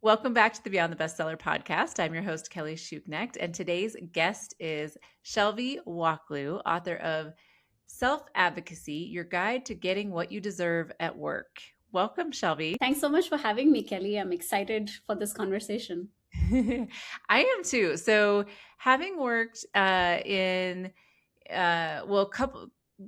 Welcome back to the Beyond the Bestseller podcast. I'm your host, Kelly Schuknecht, and today's guest is Shailvi Wakhlu, author of Self Advocacy, Your Guide to Getting What You Deserve at Work. Welcome, Shailvi. Thanks so much for having me, Kelly. I'm excited for this conversation. I am too. So, having worked in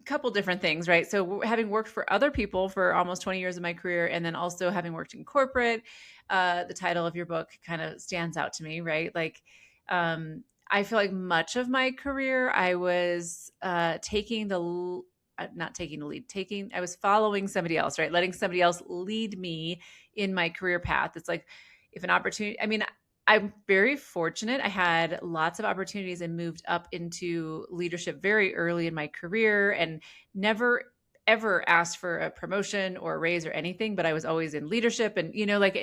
couple different things, right? So having worked for other people for almost 20 years of my career, and then also having worked in corporate, the title of your book kind of stands out to me, right? Like, I feel like much of my career, I was not taking the lead, I was following somebody else, right? Letting somebody else lead me in my career path. It's like, if an opportunity, I mean, I'm very fortunate. I had lots of opportunities and moved up into leadership very early in my career and never ever asked for a promotion or a raise or anything, but I was always in leadership. And, like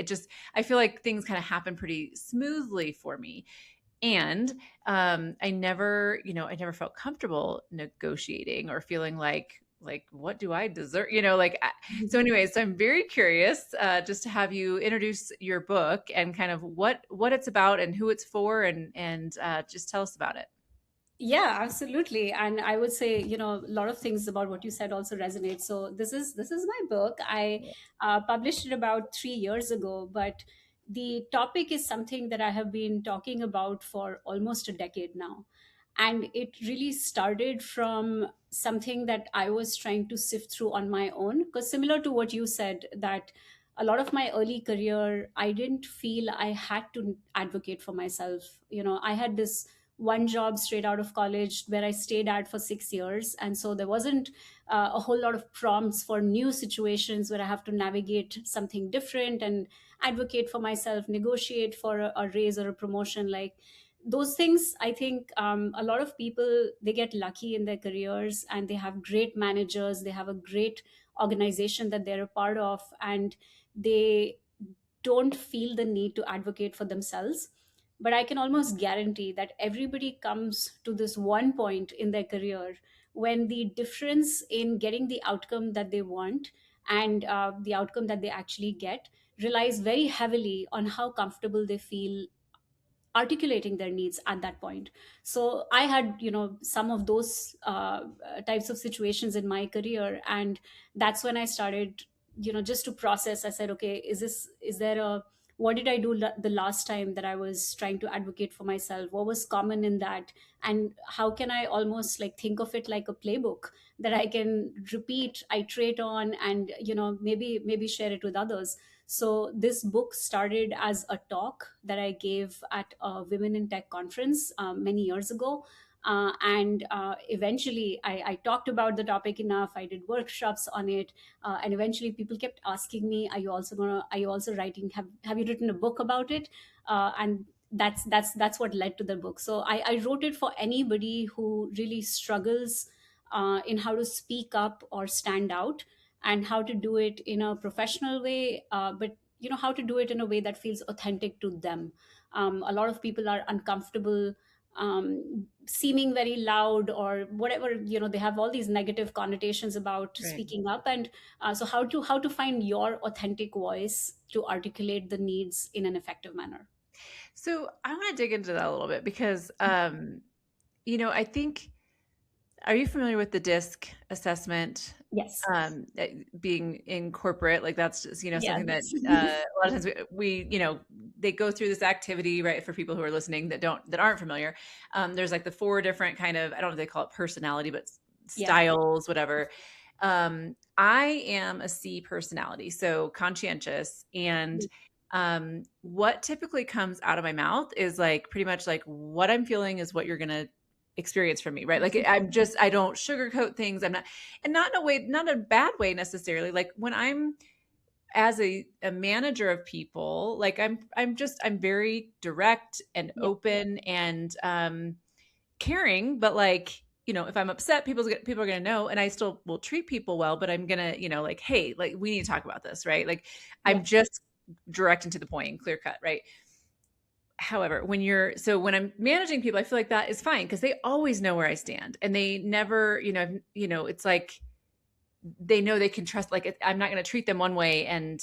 I feel like things kind of happen pretty smoothly for me. And I never felt comfortable negotiating or feeling like what do I deserve? So anyways, so I'm very curious just to have you introduce your book and kind of what it's about and who it's for, and just tell us about it. Yeah, absolutely. And I would say, a lot of things about what you said also resonate. So this is my book. I published it about 3 years ago, but the topic is something that I have been talking about for almost a decade now. And it really started from something that I was trying to sift through on my own. Because similar to what you said, that a lot of my early career, I didn't feel I had to advocate for myself. I had this one job straight out of college where I stayed at for 6 years. And so there wasn't a whole lot of prompts for new situations where I have to navigate something different and advocate for myself, negotiate for a raise or a promotion. Like those things, I think a lot of people, they get lucky in their careers and they have great managers, they have a great organization that they're a part of, and they don't feel the need to advocate for themselves. But I can almost guarantee that everybody comes to this one point in their career when the difference in getting the outcome that they want and the outcome that they actually get relies very heavily on how comfortable they feel articulating their needs at that point. So I had, some of those types of situations in my career, and that's when I started, just to process. I said, okay, is there a what did I do the last time that I was trying to advocate for myself? What was common in that? And how can I almost like think of it like a playbook that I can repeat, iterate on, and maybe share it with others. So this book started as a talk that I gave at a Women in Tech conference many years ago. And eventually I talked about the topic enough. I did workshops on it. And eventually people kept asking me, are you also writing, have you written a book about it? And that's what led to the book. So I wrote it for anybody who really struggles in how to speak up or stand out, and how to do it in a professional way, but how to do it in a way that feels authentic to them. A lot of people are uncomfortable seeming very loud or whatever. They have all these negative connotations about Right. speaking up. And so how to find your authentic voice to articulate the needs in an effective manner. So I want to dig into that a little bit because I think, are you familiar with the DISC assessment? Yes. Being in corporate, like that's just, Yeah, something that that's a lot of times they go through this activity, right? For people who are listening that aren't familiar, there's like the four different kind of, I don't know if they call it personality, but yeah. styles, whatever. I am a C personality, so conscientious, and what typically comes out of my mouth is like pretty much like what I'm feeling is what you're gonna experience from me, right? Like I don't sugarcoat things. I'm not, and not in a way, not a bad way necessarily. Like when I'm as a manager of people, like I'm very direct and Yeah. open and caring, but like, if I'm upset, people are gonna know, and I still will treat people well, but I'm gonna, like, hey, like we need to talk about this, right? Like Yeah. I'm just direct and to the point and clear cut, right? However, when I'm managing people, I feel like that is fine because they always know where I stand, and they never, it's like they know they can trust. Like I'm not going to treat them one way, and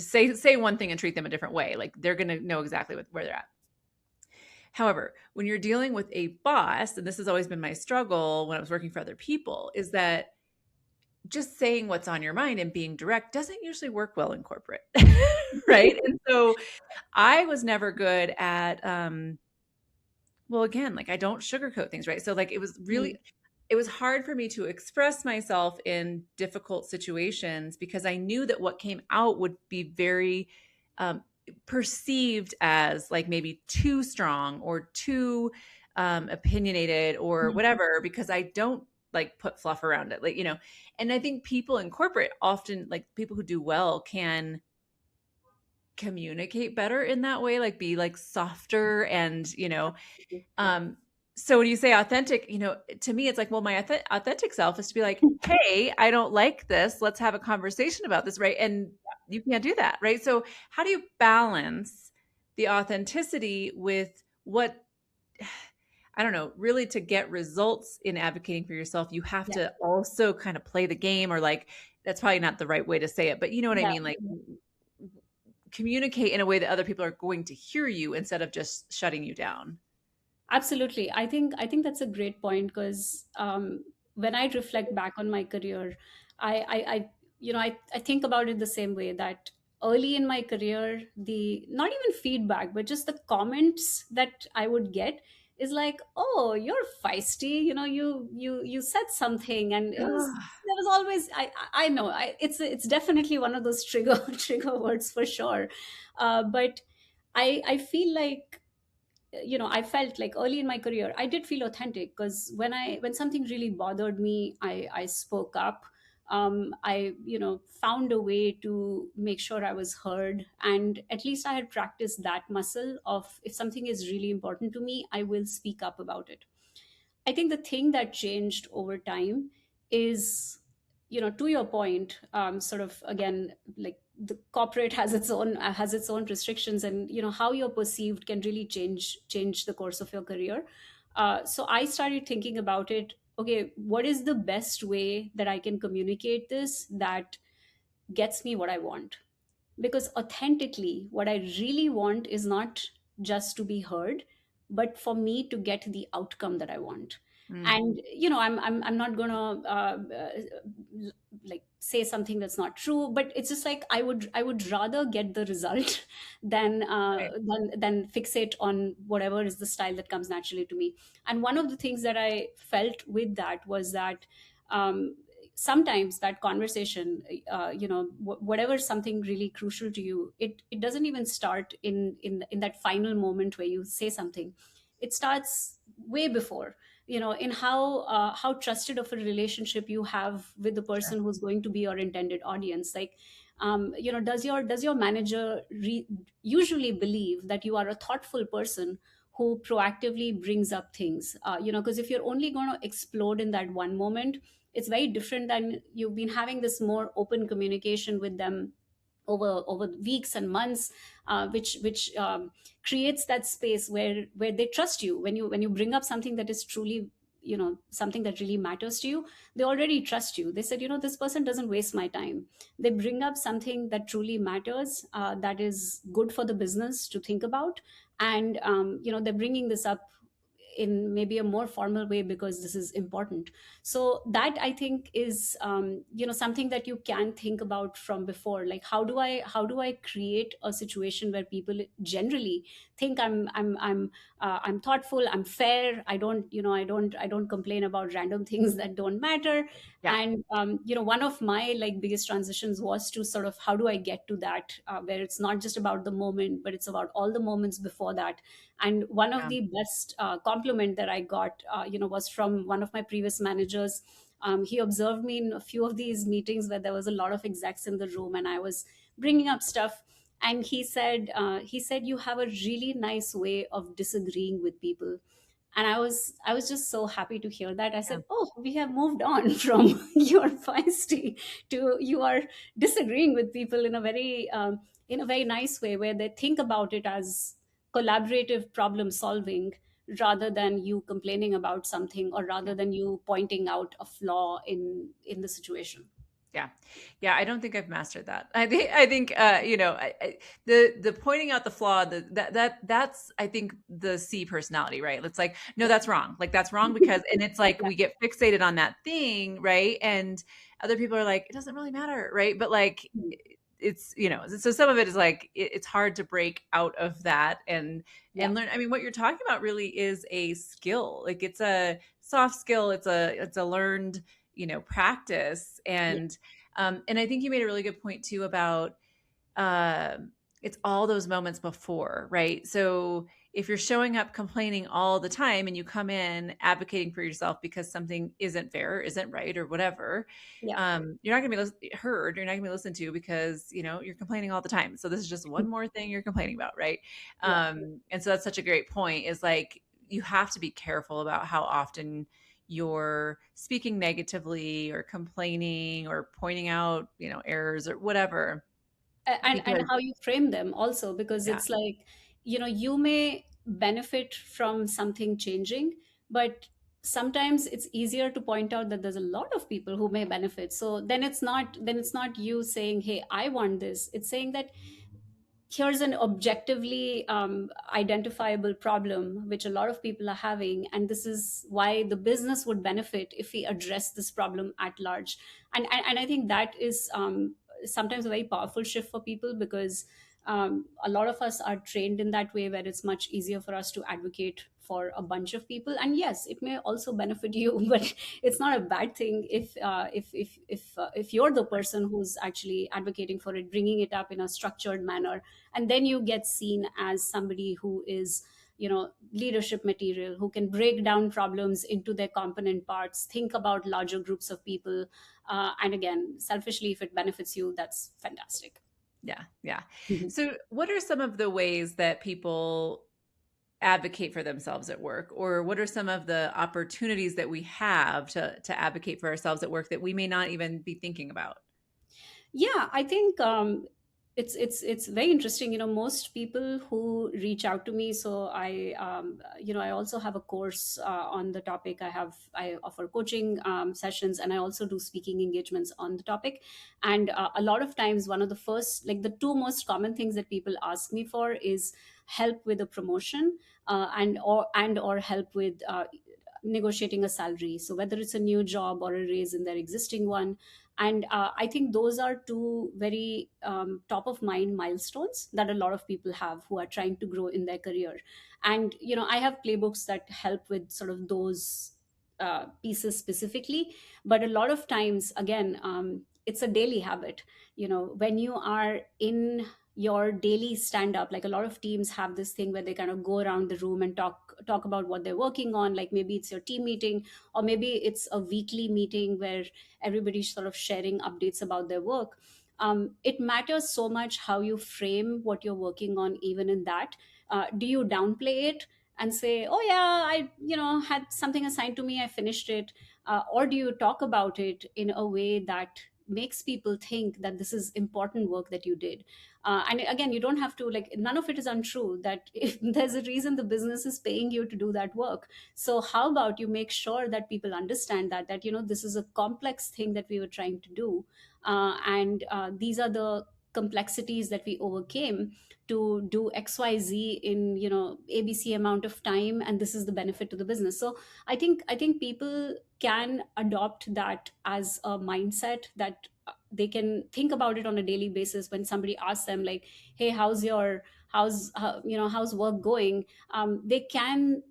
say one thing and treat them a different way. Like they're going to know exactly where they're at. However, when you're dealing with a boss, and this has always been my struggle when I was working for other people, is that just saying what's on your mind and being direct doesn't usually work well in corporate. Right. And so I was never good at, well, again, like I don't sugarcoat things, right? So, like, Mm, it was hard for me to express myself in difficult situations because I knew that what came out would be very um, perceived as like maybe too strong or too opinionated or mm, whatever, because I don't like put fluff around it. Like, and I think people in corporate often, like people who do well, can communicate better in that way, like be like softer and, absolutely. um, so when you say authentic, to me, it's like, well, my authentic self is to be like, hey, I don't like this. Let's have a conversation about this, right? And you can't do that, right? So how do you balance the authenticity with what, I don't know, really to get results in advocating for yourself, you have Yeah. to also kind of play the game, or like, that's probably not the right way to say it, but you know what I Yeah. mean? Like, communicate in a way that other people are going to hear you instead of just shutting you down. Absolutely. I think that's a great point because when I reflect back on my career, I I think about it the same way that early in my career, the not even feedback, but just the comments that I would get is like, "Oh, you're feisty. You said something," and it was Ugh. there was always I know it's definitely one of those trigger trigger words for sure, but I feel like I felt like early in my career I did feel authentic because when something really bothered me, I spoke up. I found a way to make sure I was heard, and at least I had practiced that muscle of, if something is really important to me, I will speak up about it. I think the thing that changed over time is, to your point, sort of again, like the corporate has its own restrictions, and how you're perceived can really change the course of your career. So I started thinking about it. Okay, what is the best way that I can communicate this that gets me what I want? Because authentically what I really want is not just to be heard, but for me to get the outcome that I want. Mm, And I'm not gonna like say something that's not true, but it's just like I would rather get the result right. than fixate on whatever is the style that comes naturally to me. And one of the things that I felt with that was that um, sometimes that conversation, whatever something really crucial to you, it doesn't even start in that final moment where you say something. It starts way before, in how trusted of a relationship you have with the Sure. person who's going to be your intended audience. Like, does your manager usually believe that you are a thoughtful person who proactively brings up things? Because if you're only going to explode in that one moment, it's very different than you've been having this more open communication with them over weeks and months, which creates that space where they trust you when you bring up something that is truly, something that really matters to you. They already trust you. They said, this person doesn't waste my time. They bring up something that truly matters, that is good for the business to think about. And they're bringing this up in maybe a more formal way because this is important. So that, I think, is something that you can think about from before. Like, how do I create a situation where people generally think I'm thoughtful, I'm fair, I don't complain about random things that don't matter. Yeah. And one of my like biggest transitions was to sort of, how do I get to that, where it's not just about the moment, but it's about all the moments before that. And one of Yeah. the best compliment that I got, was from one of my previous managers. He observed me in a few of these meetings where there was a lot of execs in the room, and I was bringing up stuff. And he said, you have a really nice way of disagreeing with people. And I was just so happy to hear that. I Yeah. said, oh, we have moved on from you're feisty to you are disagreeing with people in a very nice way, where they think about it as collaborative problem solving, rather than you complaining about something, or rather Yeah. than you pointing out a flaw in the situation. Yeah. Yeah, I don't think I've mastered that. I think you know, the pointing out the flaw, that's I think the C personality, right? It's like, no, Yeah. that's wrong. Like that's wrong because, and it's like Yeah. we get fixated on that thing, right? And other people are like, it doesn't really matter, right? But like Mm. it's, you know, so some of it is like it's hard to break out of that Yeah. and learn. I mean, what you're talking about really is a skill. Like it's a soft skill, it's a learned, you know, practice. Yeah. And I think you made a really good point too about um, it's all those moments before, right? So if you're showing up complaining all the time and you come in advocating for yourself because something isn't fair, isn't right, or whatever, Yeah. you're not going to be heard. You're not going to be listened to because you know you're complaining all the time. So this is just one more thing you're complaining about, right? Yeah. And so that's such a great point. Is like you have to be careful about how often you're speaking negatively or complaining or pointing out, you know, errors or whatever And because how you frame them also, because yeah, it's like, you may benefit from something changing, but sometimes it's easier to point out that there's a lot of people who may benefit. So then it's not you saying, hey, I want this. It's saying that here's an objectively identifiable problem which a lot of people are having, and this is why the business would benefit if we address this problem at large. And I think that is sometimes a very powerful shift for people, because a lot of us are trained in that way, where it's much easier for us to advocate for a bunch of people. And yes, it may also benefit you, but it's not a bad thing if you're the person who's actually advocating for it, bringing it up in a structured manner, and then you get seen as somebody who is, leadership material, who can break down problems into their component parts, think about larger groups of people. And again, selfishly, if it benefits you, that's fantastic. yeah, yeah. Mhm. So what are some of the ways that people advocate for themselves at work, or what are some of the opportunities that we have to advocate for ourselves at work that we may not even be thinking about? Yeah, I think it's very interesting. Most people who reach out to me. So I also have a course on the topic. I offer coaching sessions, and I also do speaking engagements on the topic. And a lot of times, one of the first, like the two most common things that people ask me for is help with a promotion, and or help with negotiating a salary. So whether it's a new job or a raise in their existing one. And I think those are two very top of mind milestones that a lot of people have who are trying to grow in their career. And I have playbooks that help with sort of those pieces specifically. But a lot of times, again, it's a daily habit. When you are in your daily stand up, like a lot of teams have this thing where they kind of go around the room and talk about what they're working on. Like maybe it's your team meeting, or maybe it's a weekly meeting where everybody's sort of sharing updates about their work. It matters so much how you frame what you're working on, even in that. Do you downplay it and say, oh yeah, I had something assigned to me, I finished it? Or do you talk about it in a way that makes people think that this is important work that you did? And again, you don't have to, like, none of it is untrue, that if there's a reason the business is paying you to do that work. So how about you make sure that people understand that this is a complex thing that we were trying to do, and these are the complexities that we overcame to do xyz in abc amount of time, and this is the benefit to the business. So I think people can adopt that as a mindset, that they can think about it on a daily basis. When somebody asks them, like, hey, how's work going, they can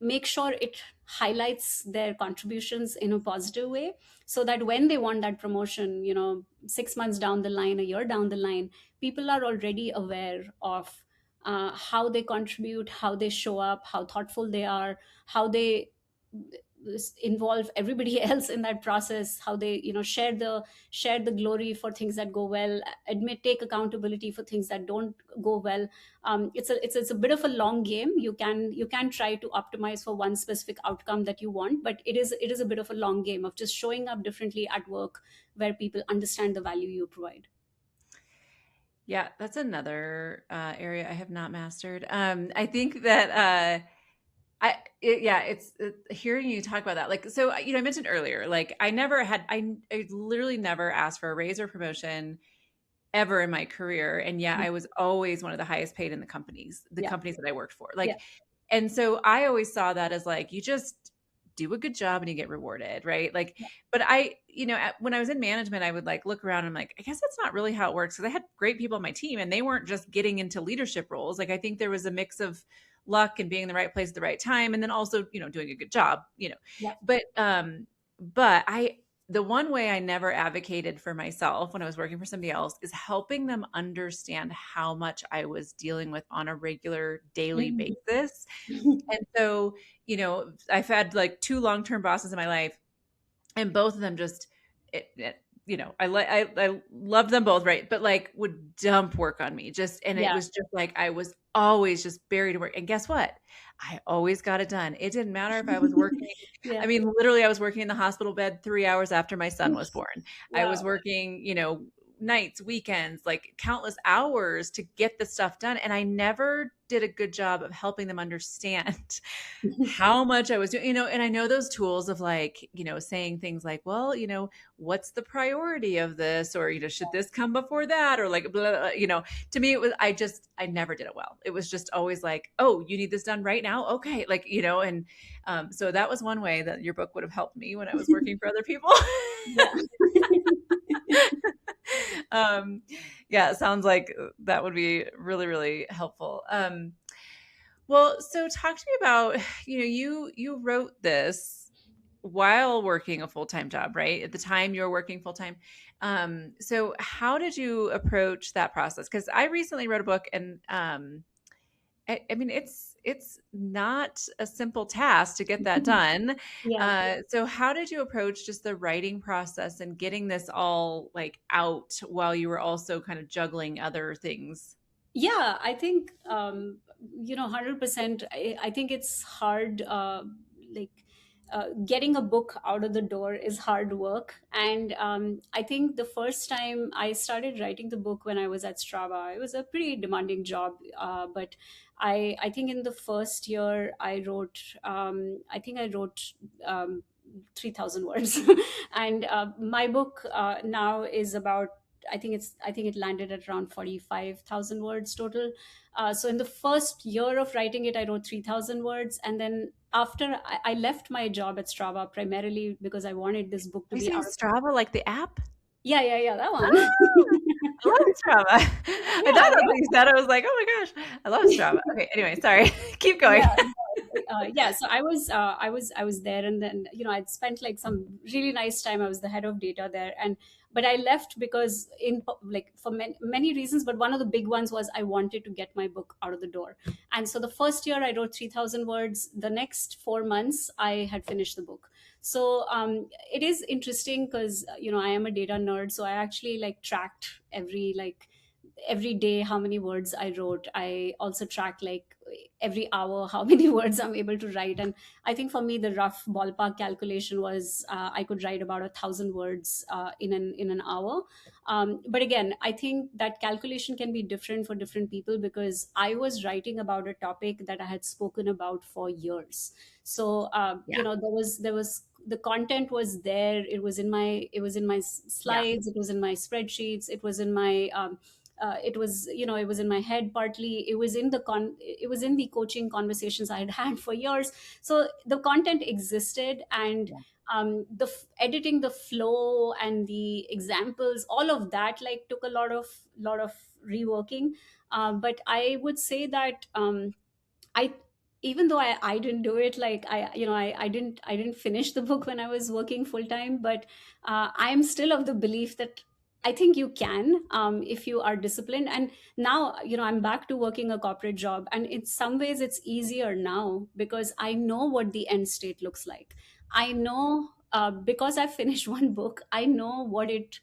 make sure it highlights their contributions in a positive way, so that when they want that promotion, 6 months down the line, a year down the line, people are already aware of how they contribute, how they show up, how thoughtful they are, how they involve everybody else in that process, how they share the glory for things that go well, take accountability for things that don't go well. It's a bit of a long game. You can try to optimize for one specific outcome that you want, but it is a bit of a long game of just showing up differently at work, where people understand the value you provide. Yeah, that's another area I have not mastered. I think that Yeah, it's hearing you talk about that. Like, so, I mentioned earlier, like, I literally never asked for a raise or promotion ever in my career. And yet I was always one of the highest paid in the Yeah, companies that I worked for. yeah, Like, and so I always saw that as like, you just do a good job and you get rewarded. Right. Like, but when I was in management, I would like look around and I'm like, I guess that's not really how it works. Cause I had great people on my team and they weren't just getting into leadership roles. Like, I think there was a mix of luck and being in the right place at the right time. And then also, doing a good job. yeah. But, the one way I never advocated for myself when I was working for somebody else is helping them understand how much I was dealing with on a regular daily Mhm. basis. And so, I've had like two long-term bosses in my life, and both of them just I loved them both, right? But like would dump work on me, just, and it Yeah, was just like I was always just buried in work. And guess what? I always got it done. It didn't matter if I was working. I yeah. mean, literally, I was working in the hospital bed 3 hours after my son was born. I was Wow. working, nights, weekends, like countless hours to get the stuff done. And I never did a good job of helping them understand how much I was doing, and I know those tools of like, saying things like, well, what's the priority of this? Or, should this come before that? Or like, blah, blah, to me, I never did it well. It was just always like, oh, you need this done right now. Okay. Like, and so that was one way that your book would have helped me when I was working for other people. Yeah. um, yeah, it sounds like that would be really, really helpful. Well, so talk to me about, you wrote this while working a full-time job, right? At the time you were working full-time. So how did you approach that process? Because I recently wrote a book, and I mean it's not a simple task to get that done. Yeah. So how did you approach just the writing process and getting this all like out while you were also kind of juggling other things? Yeah, I think 100%. I think it's hard. Like getting a book out of the door is hard work, and I think the first time I started writing the book when I was at Strava, it was a pretty demanding job. But I think in the first year I wrote. I wrote. 3,000 words and my book now is about, I think it landed at around 45,000 words total. So in the first year of writing it, I wrote 3,000 words, and then after I left my job at Strava primarily because I wanted this book to Are you be saying out of. Strava, like the app? Yeah, yeah, yeah, that one. Ah, I love Strava. I thought Yeah, that's what you said. I was like, oh my gosh, I love Strava. Okay, anyway, sorry. Keep going. yeah, yeah. So I was there, and then I'd spent like some really nice time. I was the head of data there, and but I left because like for many reasons, but one of the big ones was I wanted to get my book out of the door. And so the first year I wrote 3,000 words. The next 4 months I had finished the book. So it is interesting because I am a data nerd, so I actually like tracked every day how many words I wrote. I also tracked like every hour how many words I'm able to write. And I think for me the rough ballpark calculation was I could write about 1,000 words in an hour. But again, I think that calculation can be different for different people because I was writing about a topic that I had spoken about for years. So Yeah, there was the content was there. It was in my yeah, slides, it was in my spreadsheets, it was in my it was in my head. Partly it was in the coaching conversations I had had for years. So the content existed, and yeah. editing the flow and the examples, all of that like took a lot of reworking. But I would say that I even though I didn't do it, like I didn't finish the book when I was working full time, but I am still of the belief that I think you can, if you are disciplined. And now I'm back to working a corporate job, and in some ways it's easier now because I know what the end state looks like. I know, because I finished one book, I know what it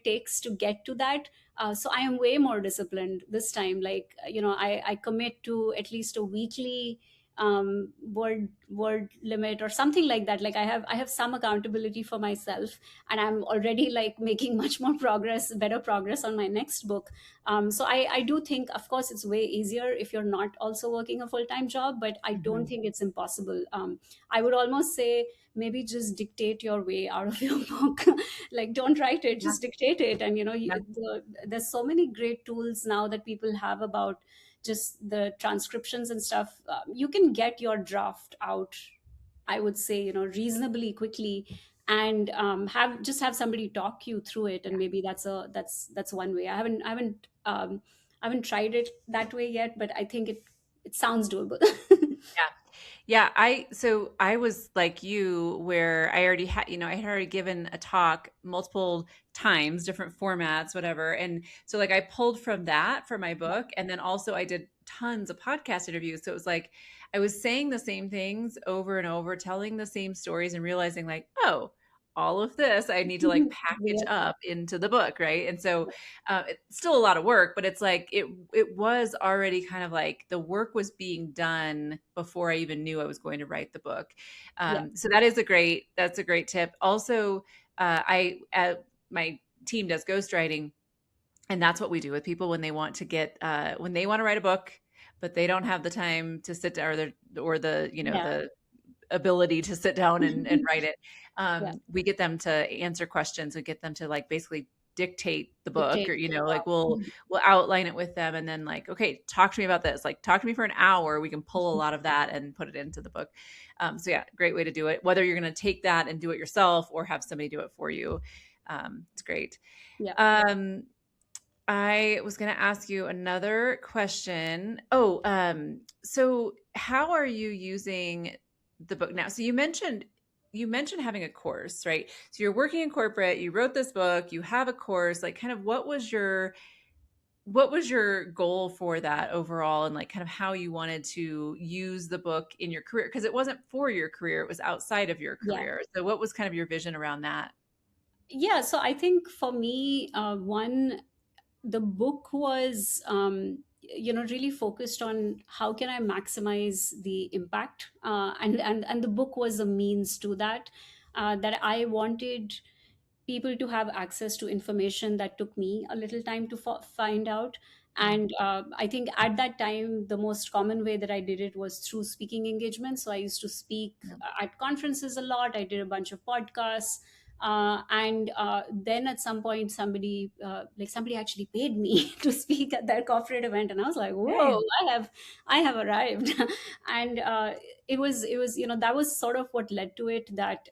takes to get to that. So I am way more disciplined this time. Like I commit to at least a weekly word limit or something like that. Like I have some accountability for myself, and I'm already like making much more progress, better progress on my next book. So I do think, of course, it's way easier if you're not also working a full-time job, but I don't Mhm. think it's impossible. I would almost say maybe just dictate your way out of your book. Like, don't write it, Yeah, just dictate it. And yeah, there's so many great tools now that people have about just the transcriptions and stuff. You can get your draft out, I would say, reasonably quickly, and have somebody talk you through it. And yeah. maybe that's one way. I haven't tried it that way yet, but I think it sounds doable. Yeah. Yeah, I was like you where I already had, I had already given a talk multiple times, different formats, whatever. And so like I pulled from that for my Yeah. book. And then also I did tons of podcast interviews. So it was like I was saying the same things over and over, telling the same stories and realizing like, oh, all of this I need to like package Yeah. up into the book, right? And so it's still a lot of work, but it's like it was already kind of like the work was being done before I even knew I was going to write the book. Yeah. So that's a great tip. Also, my team does ghostwriting, and that's what we do with people when they want to get when they want to write a book, but they don't have the time to sit down or the Yeah. the ability to sit down and write it. Yeah. We get them to answer questions and get them to like basically dictate the book, or Dictate. like Wow. we'll outline it with them and then like, okay, talk to me about this, like talk to me for an hour. We can pull a lot of that and put it into the book. So yeah, great way to do it, whether you're going to take that and do it yourself or have somebody do it for you. It's great. Yeah. um, I was going to ask you another question. Oh, so how are you using the book now? So you mentioned having a course, right? So you're working in corporate, you wrote this book, you have a course, like kind of what was your goal for that overall, and like kind of how you wanted to use the book in your career, because it wasn't for your career, it was outside of your Yeah. career. So what was kind of your vision around that? Yeah. So I think for me, one, the book was really focused on how can I maximize the impact, and the book was a means to that. That I wanted people to have access to information that took me a little time to find out. Yeah. And I think at that time, the most common way that I did it was through speaking engagements. So I used to speak Yeah. at conferences a lot. I did a bunch of podcasts. And then at some point, somebody actually paid me to speak at their corporate event, and I was like, Hey. "Whoa, I have arrived!" And it was that was sort of what led to it. That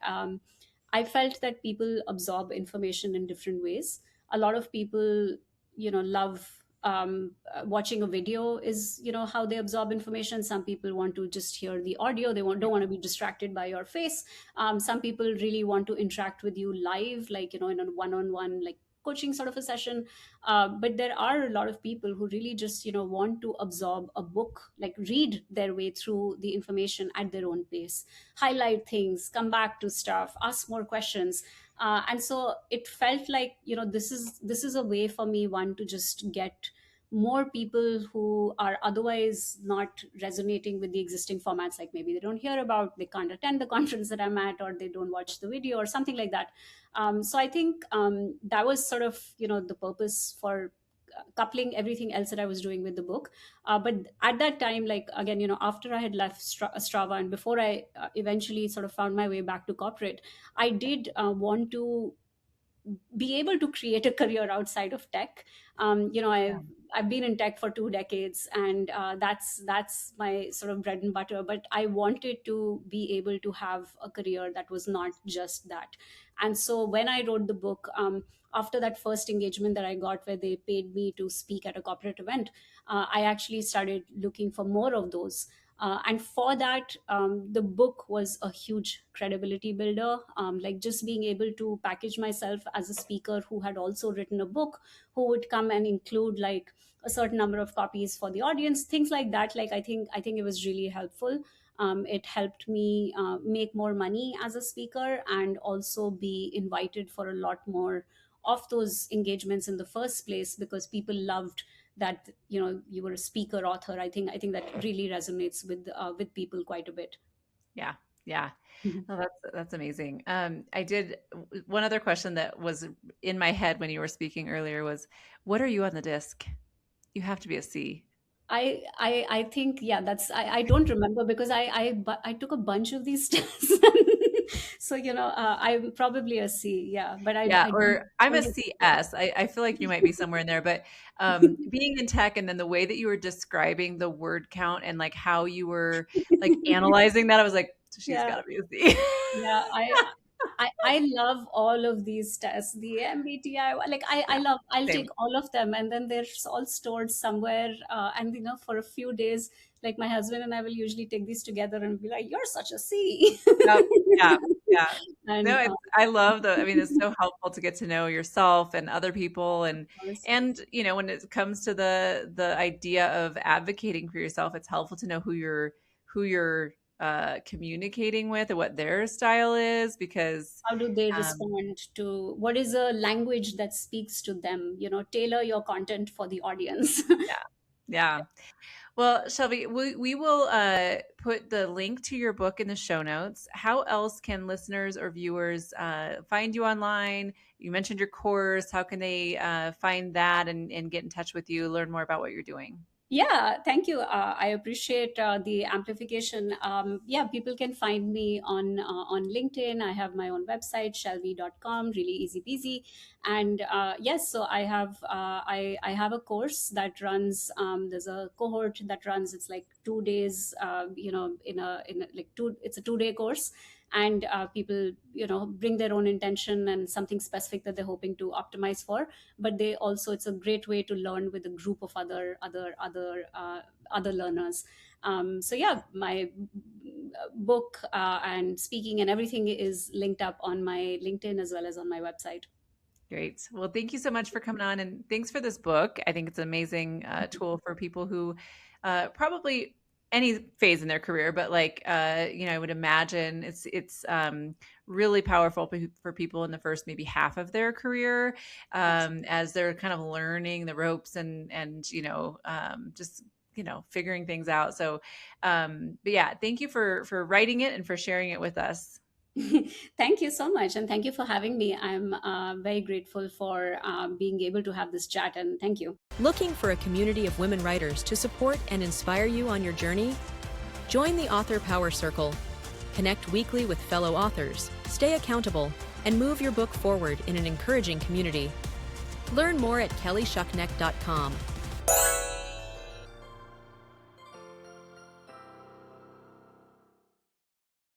I felt that people absorb information in different ways. A lot of people, love watching a video is, how they absorb information. Some people want to just hear the audio. Don't want to be distracted by your face. Some people really want to interact with you live, like, in a one-on-one, like coaching sort of a session. But there are a lot of people who really just, want to absorb a book, like read their way through the information at their own pace, highlight things, come back to stuff, ask more questions. And so it felt like, this is a way for me, one, to just get more people who are otherwise not resonating with the existing formats. Like maybe they don't hear about, they can't attend the conference that I'm at, or they don't watch the video or something like that. So I think that was sort of, the purpose for coupling everything else that I was doing with the book. But at that time, like, again, after I had left Strava, and before I eventually sort of found my way back to corporate, I did want to be able to create a career outside of tech. Yeah. I've been in tech for 2 decades, and that's my sort of bread and butter. But I wanted to be able to have a career that was not just that. And so when I wrote the book, after that first engagement that I got, where they paid me to speak at a corporate event, I actually started looking for more of those. And for that, the book was a huge credibility builder. Like just being able to package myself as a speaker who had also written a book, who would come and include like a certain number of copies for the audience, things like that. Like I think it was really helpful. It helped me make more money as a speaker, and also be invited for a lot more of those engagements in the first place, because people loved that you were a speaker, author. I think that really resonates with people quite a bit. Yeah. Yeah. Mhm. Oh, that's amazing. I did one other question that was in my head when you were speaking earlier was, what are you on the disc? You have to be a C. I think, yeah, I don't remember because I took a bunch of these tests. So I'm probably a C, yeah, but Yeah, I or I'm don't a remember. CS. I feel like you might be somewhere in there, but being in tech and then the way that you were describing the word count and like how you were like analyzing that, I was like, she's Yeah. got to be a C. Yeah, I love all of these tests. The MBTI, like I Yeah, love. I'll take same. all of them, and then they're all stored somewhere. And for a few days, like my husband and I will usually take these together and be like, "You're such a C," Yep. Yeah, yeah. No, and I love I mean, it's so helpful to get to know yourself and other people and when it comes to the idea of advocating for yourself, it's helpful to know who you're communicating with and what their style is because how do they um respond to what is a language that speaks to them? Tailor your content for the audience. yeah. Yeah. Well, Shelby, we will put the link to your book in the show notes. How else can listeners or viewers find you online? You mentioned your course. How can they find that and get in touch with you, learn more about what you're doing? Yeah, thank you. I appreciate the amplification. Yeah, people can find me on LinkedIn. I have my own website, shelby.com, really easy peasy. And yes, so I have a course that runs. There's a cohort that runs. It's like 2 days. In a like two. It's a 2 day course, and people bring their own intention and something specific that they're hoping to optimize for, but they also, it's a great way to learn with a group of other learners. So yeah, my book and speaking and everything is linked up on my LinkedIn as well as on my website. Great. Well, thank you so much for coming on and thanks for this book. I think it's an amazing tool for people who probably any phase in their career, but I would imagine it's really powerful for people in the first maybe half of their career as they're kind of learning the ropes and just figuring things out. So, but yeah, thank you for writing it and for sharing it with us. Thank you so much, and thank you for having me. I'm very grateful for being able to have this chat, and thank you. Looking for a community of women writers to support and inspire you on your journey? Join the Author Power Circle. Connect weekly with fellow authors, stay accountable, and move your book forward in an encouraging community. Learn more at kellyshuckneck.com